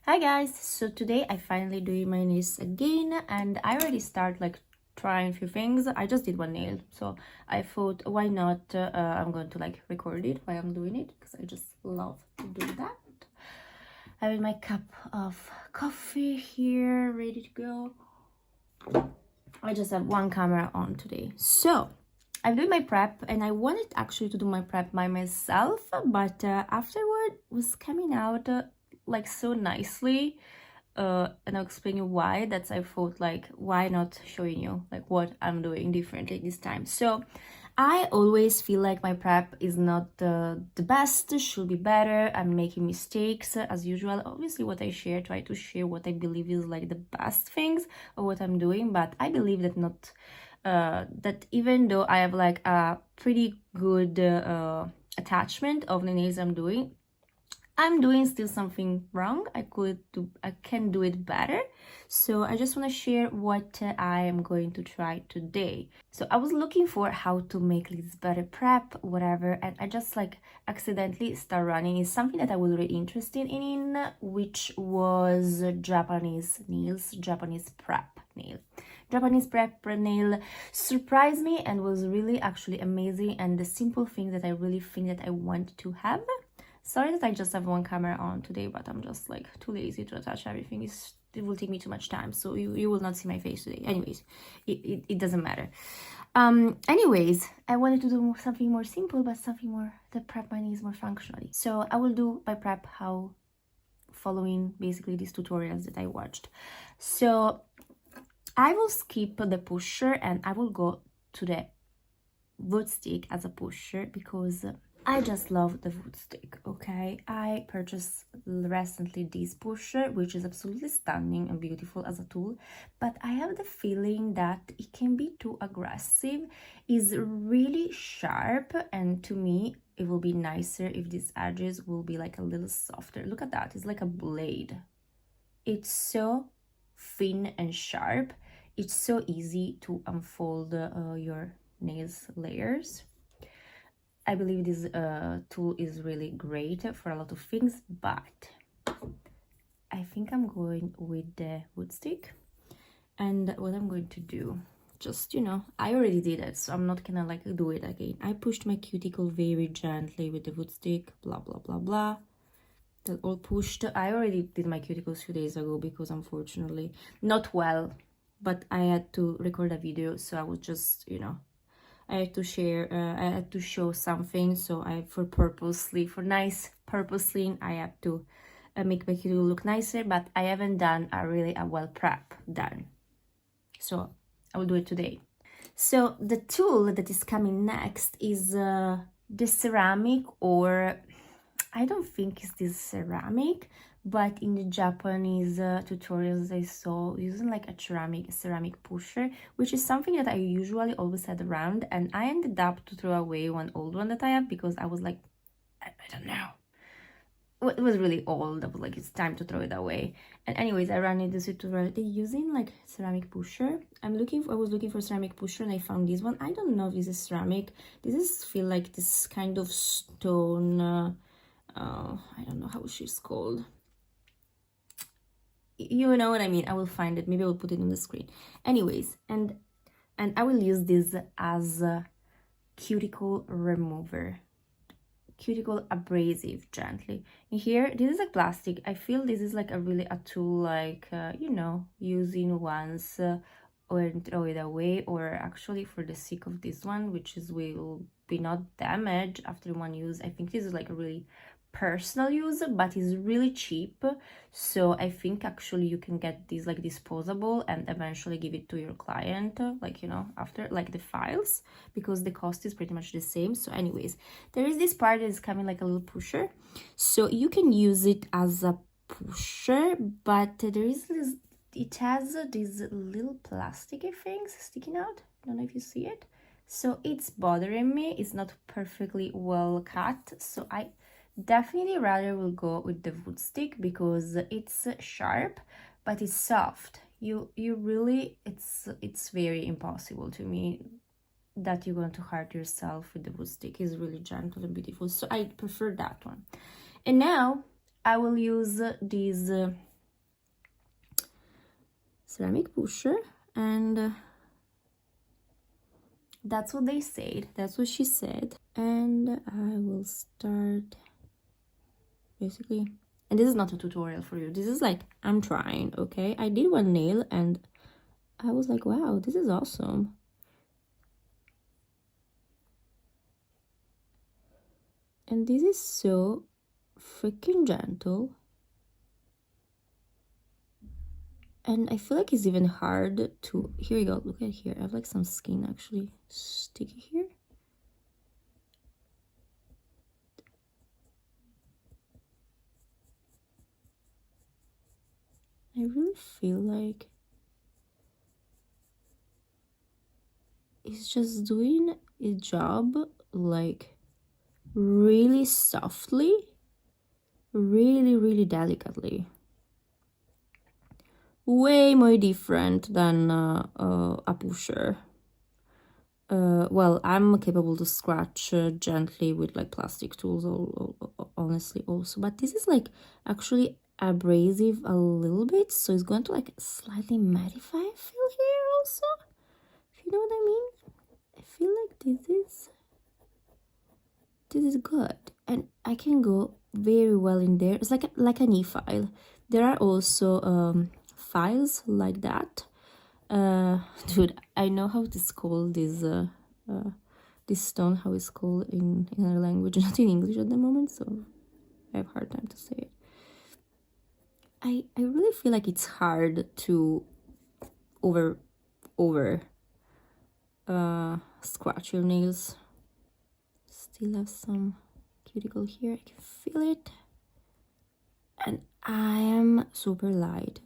Hi guys, so today I finally doing my nails again and I already start like trying a few things. I just did one nail, so I thought why not I'm going to like record it while I'm doing it because I just love to do that. Having my cup of coffee here ready to go. I just have one camera on today, so I'm doing my prep and I wanted actually to do my prep by myself, but afterward was coming out like so nicely, and I'll explain you why. That's I thought like why not showing you like what I'm doing differently this time. So I always feel like my prep is not the best, should be better. I'm making mistakes as usual. Obviously what I share, try to share what I believe is like the best things of what I'm doing, but I believe that not that even though I have like a pretty good attachment of the nails I'm doing still something wrong. I can do it better. So I just want to share what I am going to try today. So I was looking for how to make this better prep, whatever, and I just like accidentally start running is something that I was really interested in, which was Japanese nails, Japanese prep nail. Japanese prep nail surprised me and was really actually amazing, and the simple thing that I really think that I want to have. Sorry that I just have one camera on today, but I'm just like too lazy to attach everything. It will take me too much time, so you will not see my face today. Anyways, it doesn't matter. Anyways, I wanted to do something more simple, but something more that prep my knees more functionally. So I will do my prep how following basically these tutorials that I watched. So I will skip the pusher and I will go to the wood stick as a pusher because I just love the wood stick, okay? I purchased recently this pusher, which is absolutely stunning and beautiful as a tool, but I have the feeling that it can be too aggressive. It's really sharp, and to me, it will be nicer if these edges will be like a little softer. Look at that, it's like a blade. It's so thin and sharp. It's so easy to unfold your nails layers. I believe this tool is really great for a lot of things, but I think I'm going with the wood stick. And what I'm going to do, just, I already did it, so I'm not gonna like do it again. I pushed my cuticle very gently with the wood stick, blah, blah, blah, blah. That all pushed. I already did my cuticles a few days ago because unfortunately, not well, but I had to record a video, so I was just, I had to share, I had to show something, so for nice purposely, I have to make my cuticle look nicer, but I haven't done a well prep done. So I will do it today. So the tool that is coming next is the ceramic, or I don't think it's this ceramic, but in the Japanese tutorials I saw using like a ceramic pusher, which is something that I usually always had around, and I ended up to throw away one old one that I have because I was like, I don't know. It was really old. I was like, it's time to throw it away. And anyways, I ran into this tutorial. They're using like ceramic pusher. I was looking for ceramic pusher and I found this one. I don't know if this is ceramic. This is feel like this kind of stone. I don't know how she's called. You know what I mean. I will find it. Maybe I will put it on the screen. Anyways, and I will use this as a cuticle remover, cuticle abrasive gently. In here, this is like plastic. I feel this is like a tool like using once or throw it away, or actually for the sake of this one, which is will be not damaged after one use. I think this is like a really personal use, but it's really cheap, so I think actually you can get these like disposable and eventually give it to your client, like after like the files, because the cost is pretty much the same. So anyways, there is this part that is coming like a little pusher, so you can use it as a pusher, but there is this, it has these little plasticky things sticking out. I don't know if you see it, so it's bothering me. It's not perfectly well cut, so I definitely rather will go with the wood stick because it's sharp but it's soft. You really, it's very impossible to me that you're going to hurt yourself with the wood stick. It's really gentle and beautiful, so I prefer that one. And now I will use these ceramic pusher, and that's what they said, that's what she said. And I will start basically, and this is not a tutorial for you, this is like I'm trying, okay? I did one nail and I was like, wow, this is awesome. And this is so freaking gentle. And I feel like it's even hard to, here we go, look at here, I have like some skin actually sticky here. I really feel like it's just doing its job like really softly, really delicately. Way more different than a pusher. Well, I'm capable to scratch gently with like plastic tools, honestly also, but this is like actually abrasive a little bit, so it's going to like slightly mattify, I feel, here also, if you know what I mean. I feel like this is good, and I can go very well in there. It's like an e-file. There are also files like that. Dude, I know how to call this stone, how it's called in another language, not in English at the moment, so I have a hard time to say it. I really feel like it's hard to over scratch your nails. Still have some cuticle here, I can feel it. And I am super light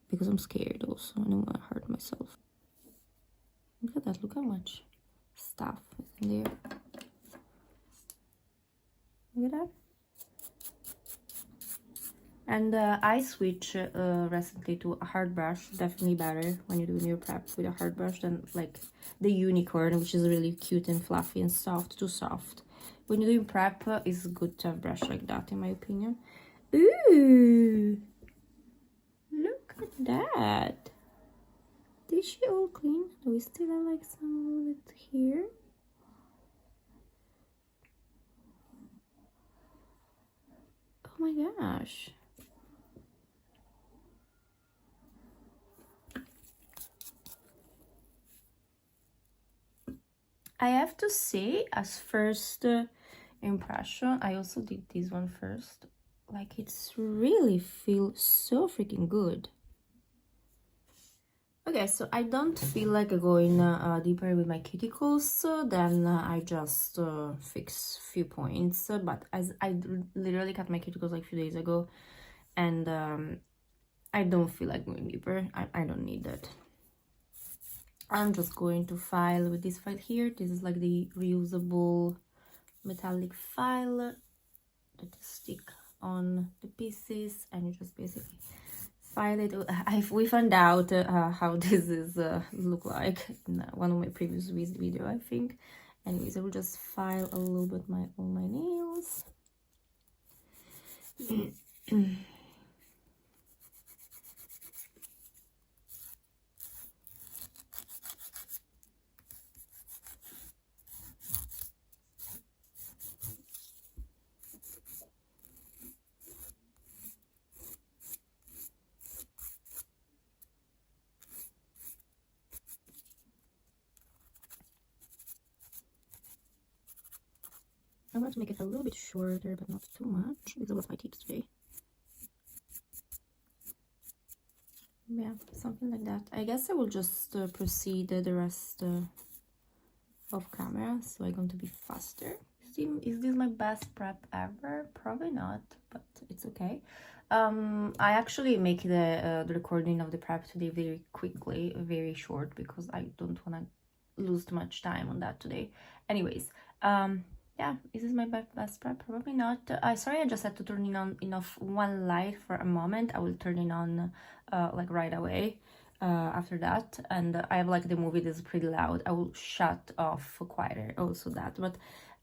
because I'm scared also, I don't want to hurt myself. Look at that, look how much stuff is in there. Look at that. And I switched recently to a hard brush. Definitely better when you're doing your prep with a hard brush than like the unicorn, which is really cute and fluffy and soft, too soft. When you're doing prep, it's good to have a brush like that, in my opinion. Ooh! Look at that! Is she all clean? Do we still have like some of it here? Oh my gosh! I have to say, as first impression, I also did this one first. Like, it's really feels so freaking good. Okay, so I don't feel like going deeper with my cuticles, so then I just fix few points. But as I literally cut my cuticles like a few days ago, and I don't feel like going deeper. I don't need that. I'm just going to file with this file here. This is like the reusable metallic file that you stick on the pieces, and you just basically file it. We found out how this is look like in one of my previous video, I think. Anyways, I will just file a little bit on my nails. I want to make it a little bit shorter, but not too much. These are my tips today. Yeah, something like that. I guess I will just proceed the rest off camera, so I'm going to be faster. Is this my best prep ever? Probably not, but it's okay. I actually make the recording of the prep today very quickly, very short, because I don't want to lose too much time on that today. Anyways, yeah, is this my best prep? Probably not. Sorry, I just had to turn in off one light for a moment. I will turn it on like right away after that. And I have like the movie that's pretty loud. I will shut off quieter also that. But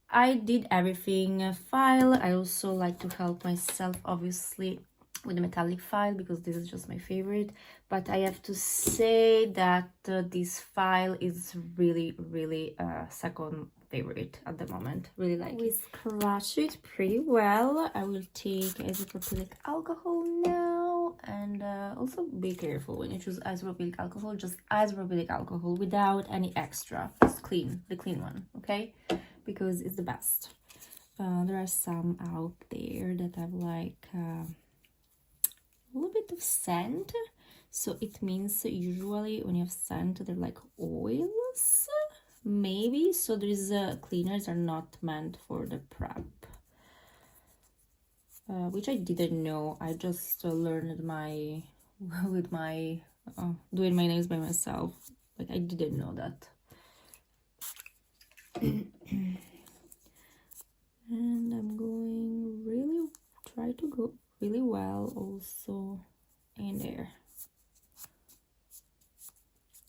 I did everything file. I also like to help myself, obviously, with the metallic file because this is just my favorite. But I have to say that this file is really second favorite at the moment. Really like it. We scratch it pretty well. I will take isopropylic alcohol now, and also be careful when you choose isopropylic alcohol, just isopropylic alcohol without any extra. Just clean, the clean one, okay? Because it's the best. There are some out there that have like a little bit of scent, so it means usually when you have scent they're like oils, maybe. So these cleaners are not meant for the prep, which I didn't know. I just learned my with my doing my nails by myself. Like, I didn't know that. And I'm going really try to go really well also in there.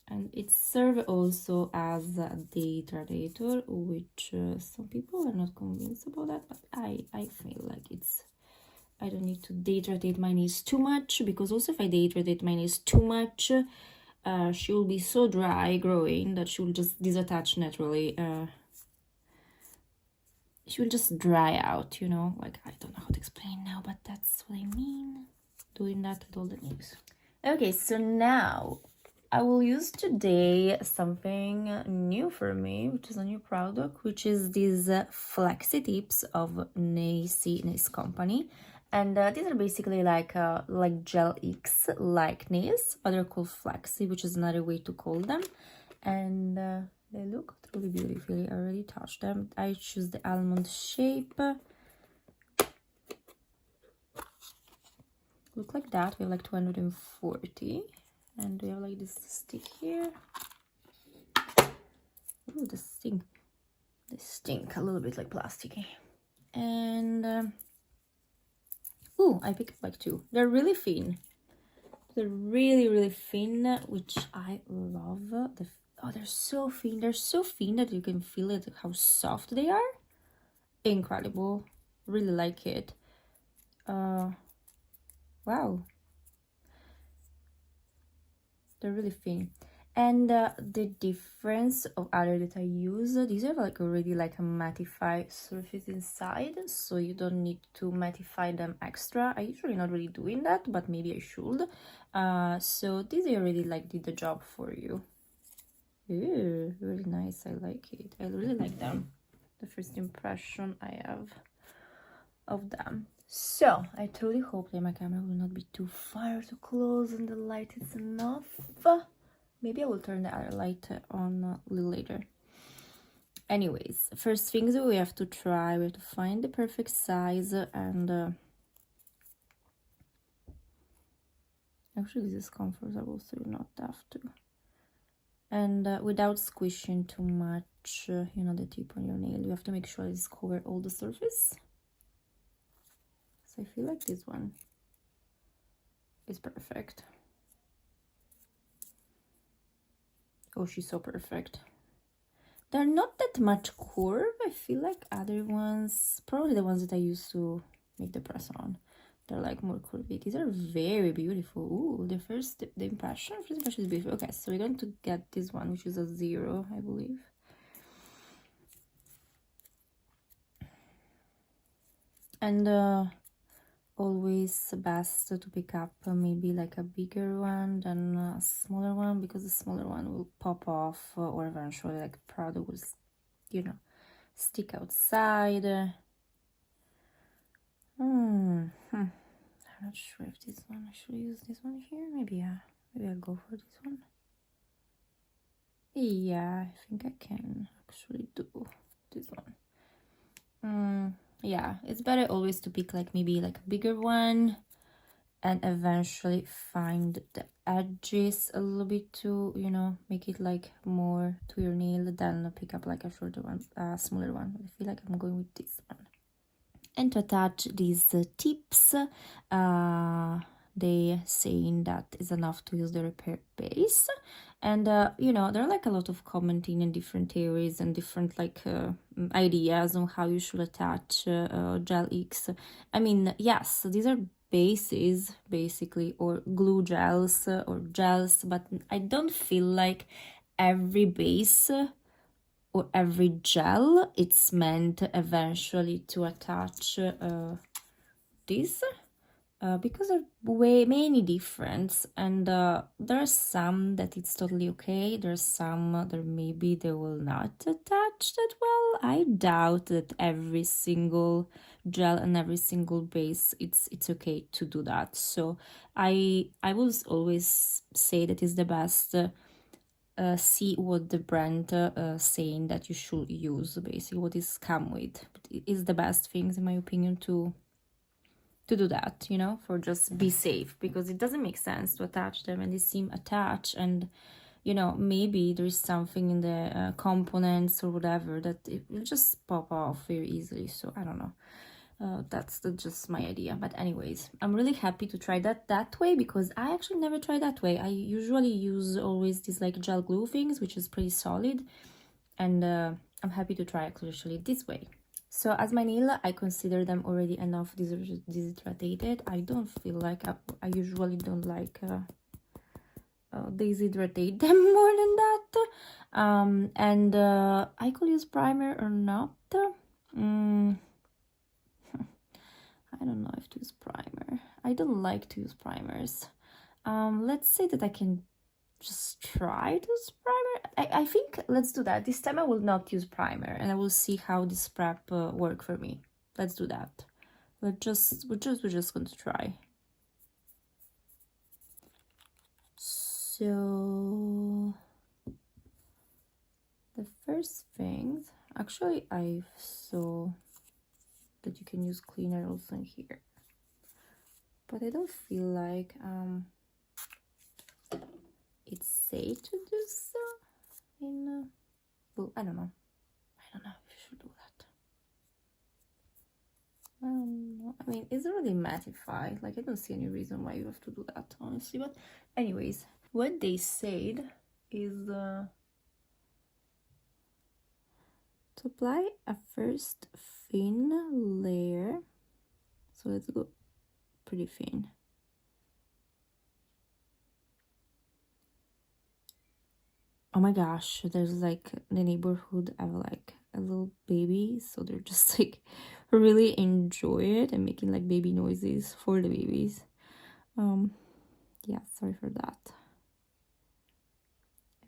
And it serves also as a dehydrator, which some people are not convinced about that, but I feel like it's, I don't need to dehydrate my nails too much, because also if I dehydrate my nails too much, she will be so dry growing that she will just disattach naturally. She will just dry out, you know, like, I don't know how to explain now, but that's what I mean, doing that with all the nails. Okay, so now I will use today something new for me, which is a new product, which is these Flexy tips of Nails Company. And these are basically like Gel X like nails, but they're called Flexy, which is another way to call them. And they look truly beautiful. I already touched them. I choose the almond shape. Look like that. We have like 240. And we have like this stick here. Oh, the stink. They stink a little bit like plasticky. And oh, I picked up like two. They're really thin. They're really thin, which I love. Oh, they're so thin. They're so thin that you can feel it, how soft they are. Incredible. Really like it. Wow. They're really thin. And the difference of other that I use, these are like already like a mattify surface inside, so you don't need to mattify them extra. I usually not really doing that, but maybe I should. So these already like did the job for you. Ooh, really nice. I like it. I really like them. The first impression I have of them. So I totally hope that my camera will not be too far too close and the light is enough. Maybe I will turn the other light on a little later. Anyways, first things we have to try, we have to find the perfect size, and actually this is comfortable, so you not have to. And without squishing too much, you know, the tip on your nail, you have to make sure it's cover all the surface. So I feel like this one is perfect. Oh, she's so perfect. They're not that much curve. I feel like other ones, probably the ones that I used to make the press on, they're like more curvy. These are very beautiful. Ooh, the first impression is beautiful. Okay, so we're going to get this one, which is a 0, I believe. And always best to pick up maybe like a bigger one than a smaller one, because the smaller one will pop off, or eventually like the product will, you know, stick outside. I'm not sure if this one, I should use this one here. Maybe I'll go for this one. Yeah, I think I can actually do this one. Yeah, it's better always to pick like maybe like a bigger one and eventually find the edges a little bit to, you know, make it like more to your nail, than pick up like a shorter one, smaller one. I feel like I'm going with this one. And to attach these tips, they saying that is enough to use the Repeair base. And you know, there are like a lot of commenting and different theories and different like ideas on how you should attach Gel X. I mean, yes, these are bases basically, or glue gels or gels, but I don't feel like every base or every gel it's meant eventually to attach this, because there are way many different, and there are some that it's totally okay, there's some that maybe they will not attach that well. I doubt that every single gel and every single base it's okay to do that. So I will always say that is the best. See what the brand saying that you should use, basically what is come with. It is the best things in my opinion to do that, you know, for just be safe, because it doesn't make sense to attach them and they seem attached, and you know, maybe there is something in the components or whatever that it will just pop off very easily. So I don't know, that's just my idea. But anyways, I'm really happy to try that way, because I actually never tried that way. I usually use always these like gel glue things, which is pretty solid, and I'm happy to try actually this way. So as my nail, I consider them already enough deshydrated. I don't feel like I usually don't like deshydrate them more than that. And I could use primer or not. I don't know if to use primer. I don't like to use primers. Let's say that I can just try to use primer. I think let's do that. This time I will not use primer, and I will see how this prep work for me. Let's do that. We're just going to try. So the first thing, actually I saw that you can use cleaner also in here, but I don't feel like it's safe to do so in well, I don't know if you should do that. I mean, it's already mattified, like I don't see any reason why you have to do that, honestly. But anyways, what they said is to apply a first thin layer, so let's go pretty thin. Oh my gosh, there's like the neighborhood have like a little baby, so they're just like really enjoy it and making like baby noises for the babies. Yeah, sorry for that.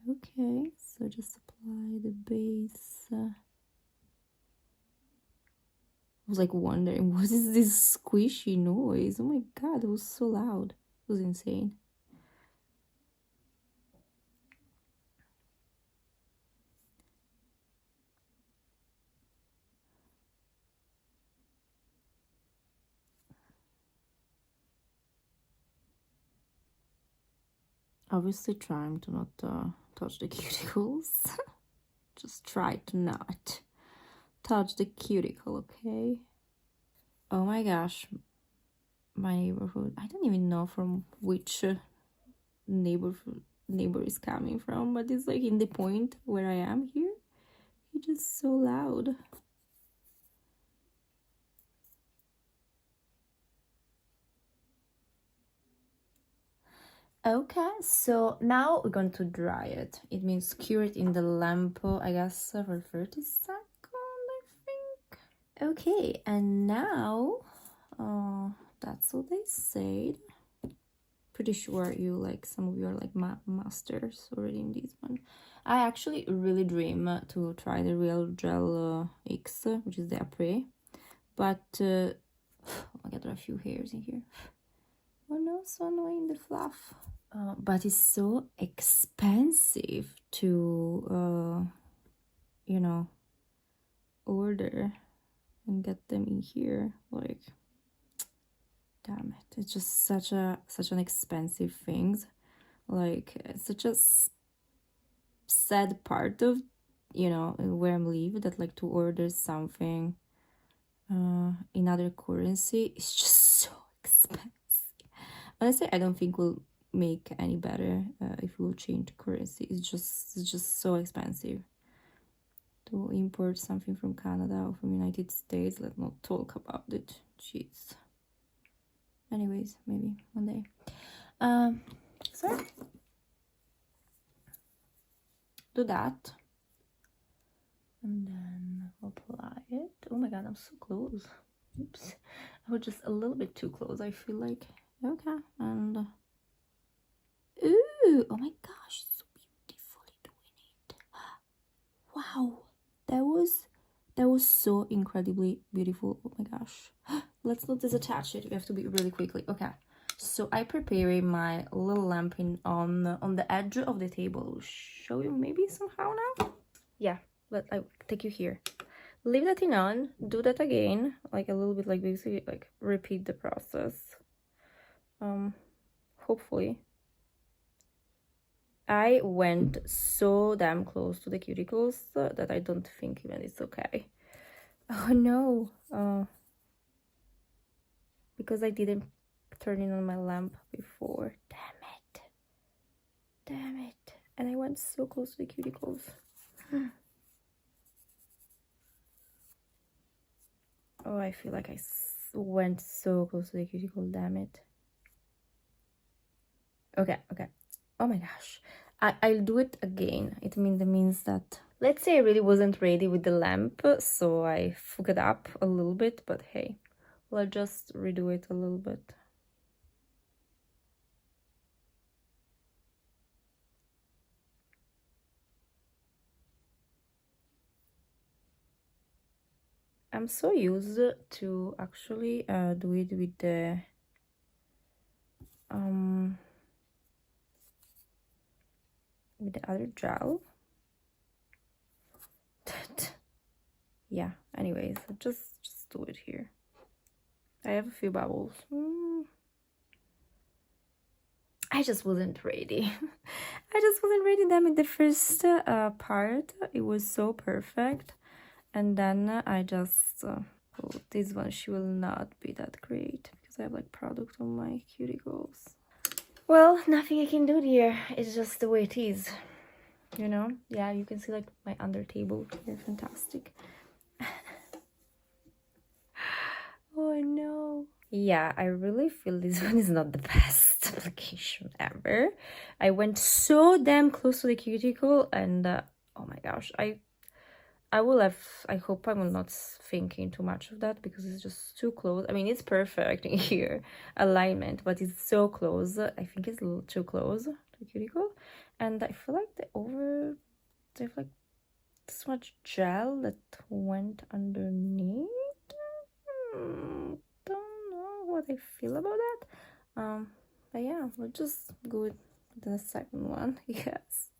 Okay, so just apply the base. I was like wondering, what is this squishy noise? Oh my god, it was so loud. It was insane. Obviously trying to not touch the cuticles. Just try to not touch the cuticle, okay? Oh my gosh, my neighborhood. I don't even know from which neighbor is coming from, but it's like in the point where I am here. It's just so loud. Okay, so now we're going to dry it. It means cure it in the lamp, I guess, for 30 seconds, I think. Okay, and now, that's what they said. Pretty sure you like, some of you are like masters already in this one. I actually really dream to try the Real Gel X, which is the après. But, oh my god, there are a few hairs in here. Oh no, so annoying, the fluff. But it's so expensive to, you know, order and get them in here. Like, damn it, it's just such an expensive thing. Like, it's such a sad part of, you know, where I'm live, that like to order something in other currency is just so expensive. Honestly, I don't think we'll make any better if we'll change currency. It's just so expensive to import something from Canada or from United States. Let's not talk about it. Jeez. Anyways, maybe one day. So do that, and then apply it. Oh my god, I'm so close. Oops, I was just a little bit too close, I feel like. Okay, and ooh, oh my gosh, so beautifully doing it. Wow, that was so incredibly beautiful. Oh my gosh. Let's not disattach it. We have to be really quickly. Okay, so I preparing my little lamp on the edge of the table. I'll show you maybe somehow now. Yeah, I take you here. Leave that thing on. Do that again, like a little bit, like basically like repeat the process. Hopefully. I went so damn close to the cuticles that I don't think even it's okay. Oh no. Because I didn't turn it on my lamp before. Damn it. Damn it. And I went so close to the cuticles. Oh, I feel like I went so close to the cuticle. Damn it. Okay. Oh my gosh. I'll do it again. It means that, let's say I really wasn't ready with the lamp, so I fucked it up a little bit, but hey, we'll just redo it a little bit. I'm so used to actually do it with the other gel. Yeah, anyways, just do it here. I have a few bubbles. I just wasn't ready. I just wasn't ready. Them in the first part, it was so perfect, and then I just oh, this one, she will not be that great because I have like product on my cuticles. Well, nothing I can do here. It's just the way it is, you know. Yeah, you can see like my under table here. Fantastic. Oh no. Yeah, I really feel this one is not the best application ever. I went so damn close to the cuticle, and oh my gosh, I hope I'm not thinking too much of that because it's just too close. I mean, it's perfect in here, alignment, but it's so close. I think it's a little too close to the cuticle, and I feel like they have like this much gel that went underneath. Don't know what I feel about that. But yeah, we'll just go with the second one. Yes.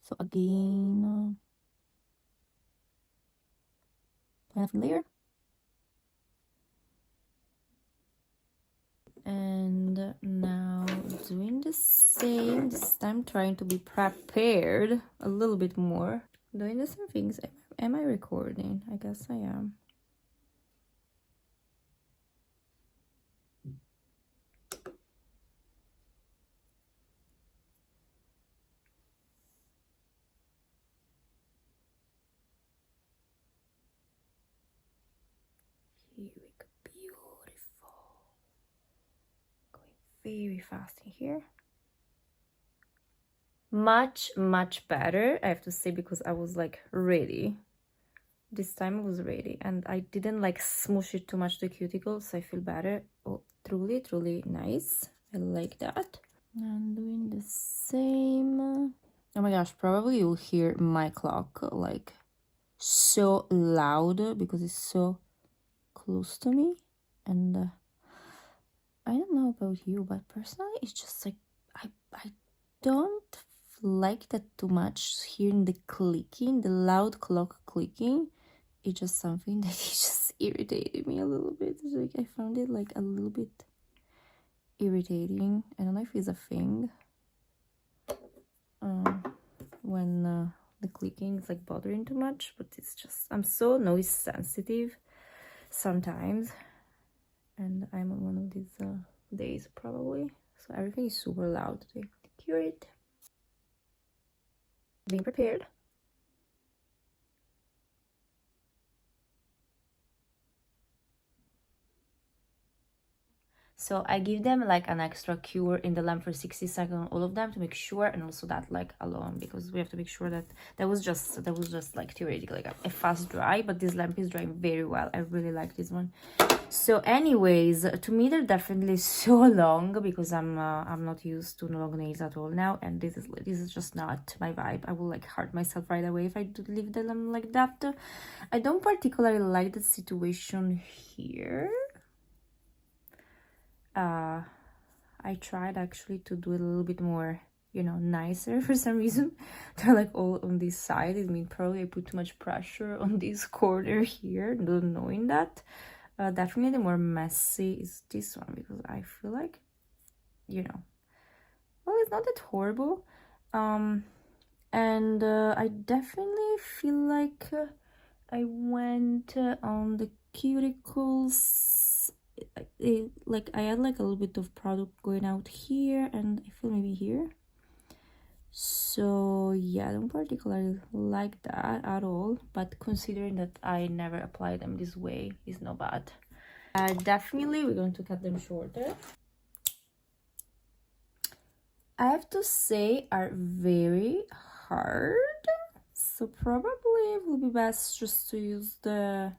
So again, nothing there. And now doing the same, this time trying to be prepared a little bit more. Doing the same things. Am I recording? I guess I am. Here we go. Beautiful. Going very fast in here. Much better, I have to say, because I was like ready. This time I was ready, and I didn't like smoosh it too much to the cuticles, so I feel better. Oh, truly nice. I like that. I'm doing the same. Oh my gosh, probably you'll hear my clock like so loud because it's so close to me, and I don't know about you, but personally it's just like I don't like that too much, hearing the clicking, the loud clock clicking. It's just something that it just irritated me a little bit. Like I found it like a little bit irritating. I don't know if it's a thing when the clicking is like bothering too much, but it's just, I'm so noise sensitive sometimes, and I'm on one of these days probably, so everything is super loud today. Cure it. Being prepared. So I give them like an extra cure in the lamp for 60 seconds, all of them, to make sure, and also that like alone, because we have to make sure that that was just like theoretically like a fast dry, but this lamp is drying very well. I really like this one. So anyways, to me they're definitely so long, because I'm not used to long nails at all now, and this is just not my vibe. I will like hurt myself right away if I do leave them like that. I don't particularly like the situation here. I tried actually to do it a little bit more, you know, nicer. For some reason they're like all on this side. I mean, probably I put too much pressure on this corner here, not knowing that. Definitely the more messy is this one, because I feel like, you know, well, it's not that horrible. And I definitely feel like I went on the cuticles, like I had like a little bit of product going out here, and I feel maybe here. So yeah, I don't particularly like that at all, but considering that I never apply them this way, is not bad. Definitely we're going to cut them shorter. I have to say are very hard, so probably it will be best just to use the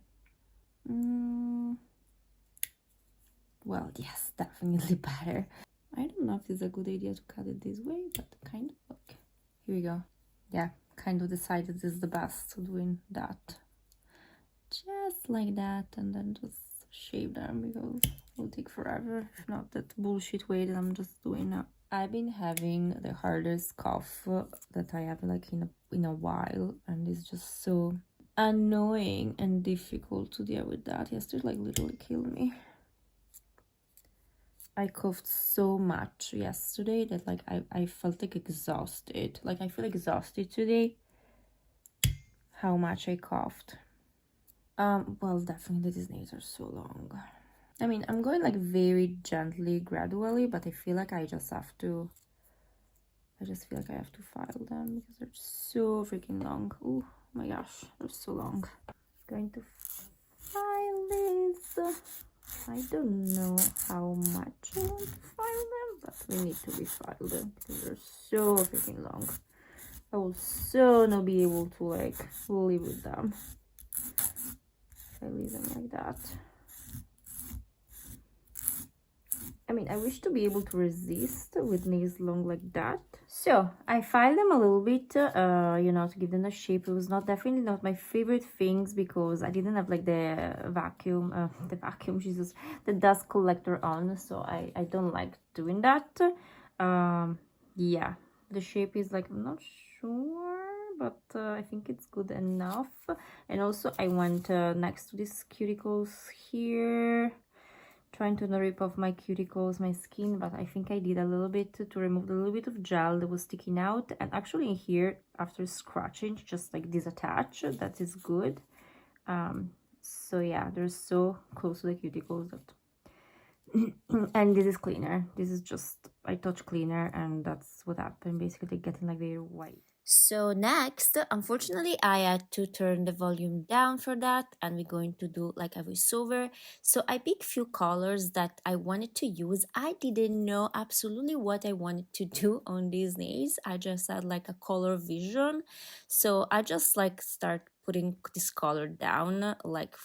well, yes, definitely better. I don't know if it's a good idea to cut it this way, but kind of like, here we go. Yeah, kind of decided this is the best doing that. Just like that, and then just shave them, because it will take forever. If not that bullshit way that I'm just doing now. I've been having the hardest cough that I have like in a while, and it's just so annoying and difficult to deal with that. Yesterday like literally killed me. I coughed so much yesterday that like I felt like exhausted. Like I feel exhausted today. How much I coughed. Well, definitely these nails are so long. I mean, I'm going like very gently, gradually, but I feel like I just feel like I have to file them because they're so freaking long. Oh my gosh, they're so long. Going to file this. I don't know how much I want to file them, but we need to be filed because they're so freaking long. I will so not be able to like live with them if I leave them like that. I mean, I wish to be able to resist with nails long like that. So I filed them a little bit, you know, to give them a shape. It was definitely not my favorite things because I didn't have like the vacuum, Jesus, the dust collector on. So I don't like doing that. Yeah, the shape is like, I'm not sure, but I think it's good enough. And also I went next to these cuticles here, trying to not rip off my cuticles, my skin, but I think I did a little bit to remove a little bit of gel that was sticking out. And actually in here, after scratching, just like disattach, that is good. So yeah, they're so close to the cuticles that and this is cleaner. This is just I touch cleaner, and that's what happened. Basically they're getting like very white. So next, unfortunately, I had to turn the volume down for that, and we're going to do like a voiceover. So I picked few colors that I wanted to use. I didn't know absolutely what I wanted to do on these nails. I just had like a color vision. So I just like start putting this color down like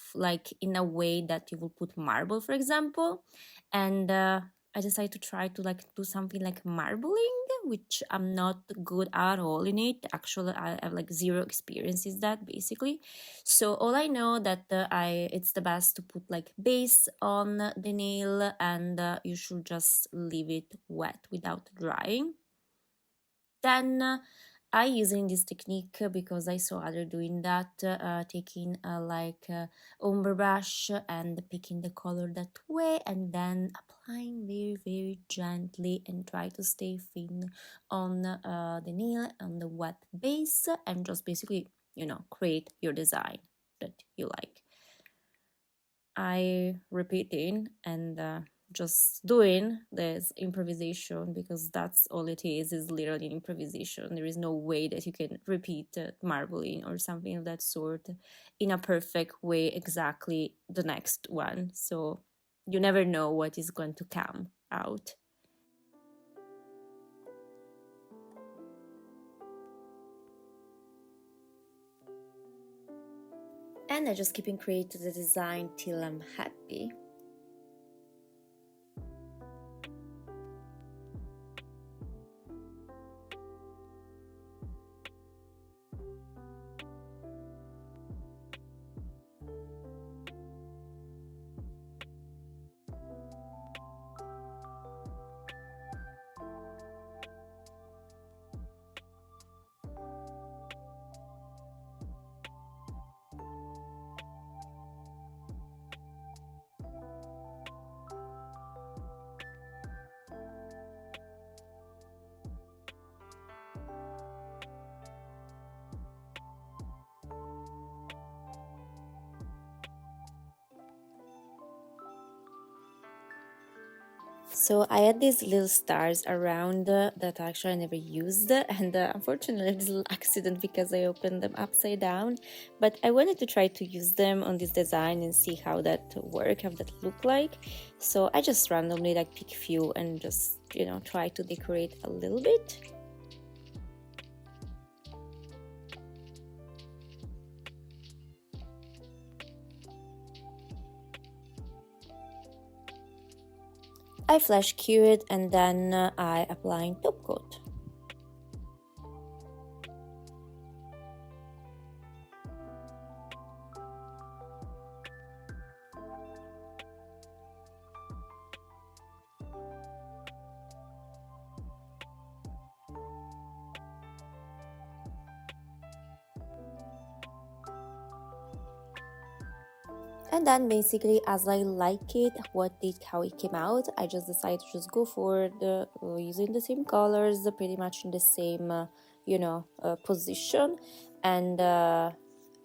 in a way that you will put marble, for example. And I decided to try to like do something like marbling, which I'm not good at all in it. Actually, I have like zero experiences that basically. So all I know that it's the best to put like base on the nail, and you should just leave it wet without drying. Then I using this technique because I saw other doing that, taking like ombre brush and picking the color that way, and then applying very gently and try to stay thin on the nail on the wet base, and just basically, you know, create your design that you like. I repeating and just doing this improvisation, because that's all it is literally an improvisation. There is no way that you can repeat marbling or something of that sort in a perfect way exactly the next one. So you never know what is going to come out. And I just keep on creating the design till I'm happy. So I had these little stars around that actually I never used, and unfortunately it was a little accident because I opened them upside down. But I wanted to try to use them on this design and see how that work, how that look like. So I just randomly like pick a few and just, you know, try to decorate a little bit. I flash cure it and then I apply top coat. And then basically as I like it, how it came out, I just decided to just go for the using the same colors, pretty much in the same position, and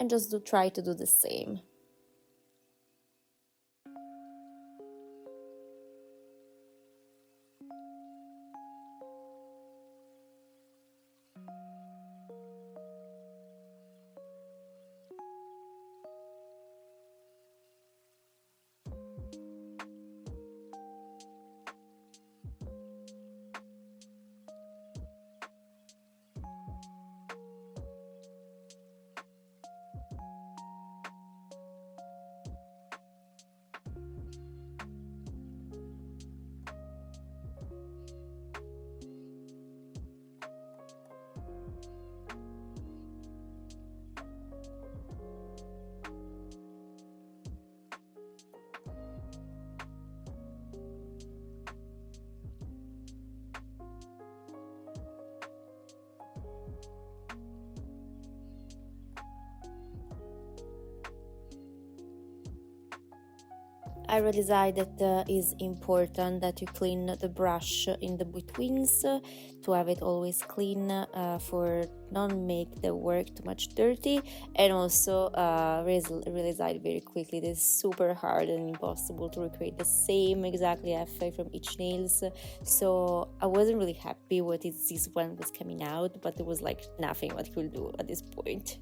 just try to do the same. I realized that is important that you clean the brush in the betweens to have it always clean for not make the work too much dirty, and also realized very quickly that it's super hard and impossible to recreate the same exactly effect from each nails. So I wasn't really happy what this one was coming out, but it was like nothing what could do at this point.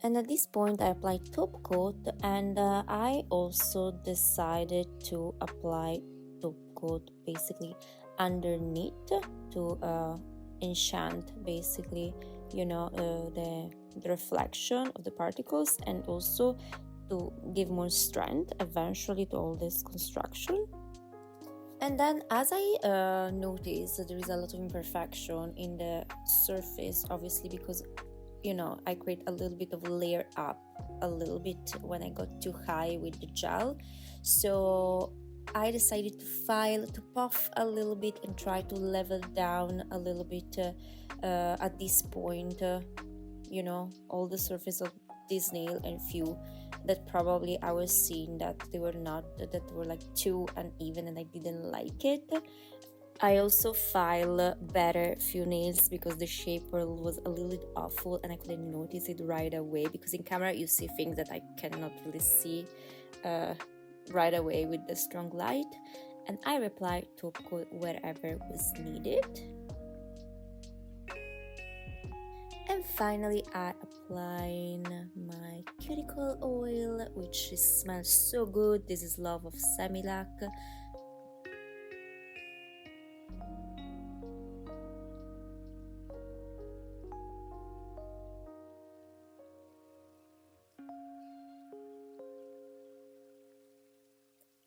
And at this point I applied top coat, and I also decided to apply top coat basically underneath to enchant basically, you know, the reflection of the particles, and also to give more strength eventually to all this construction. And then as I noticed that there is a lot of imperfection in the surface, obviously because, you know, I create a little bit of layer up a little bit when I got too high with the gel, so I decided to puff a little bit and try to level down a little bit at this point, you know, all the surface of this nail, and few that probably I was seeing that they were not, that were like too uneven and I didn't like it. I also file better few nails because the shape was a little bit awful and I couldn't notice it right away, because in camera you see things that I cannot really see right away with the strong light. And I apply top coat wherever was needed. And finally I apply my cuticle oil, which smells so good. This is Love of Semilac.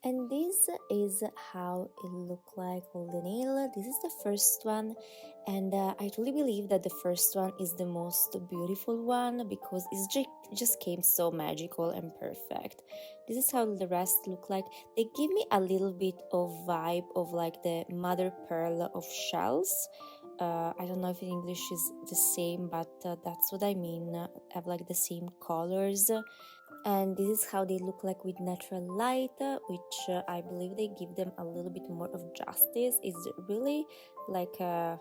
And this is how it looked like all the nail. This is the first one, and I truly believe that the first one is the most beautiful one because it just came so magical and perfect. This is how the rest look like. They give me a little bit of vibe of like the mother pearl of shells. I don't know if in English is the same, but that's what I mean. Have like the same colors. And this is how they look like with natural light, which I believe they give them a little bit more of justice. It's really like a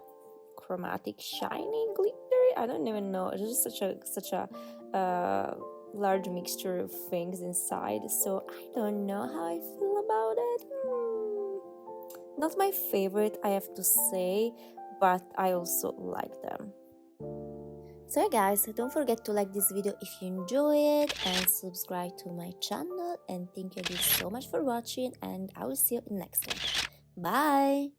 chromatic shiny glittery, I don't even know, it's just such a large mixture of things inside, so I don't know how I feel about it. Not my favorite, I have to say, but I also like them. So yeah guys, don't forget to like this video if you enjoy it, and subscribe to my channel, and thank you again so much for watching, and I will see you in the next one. Bye!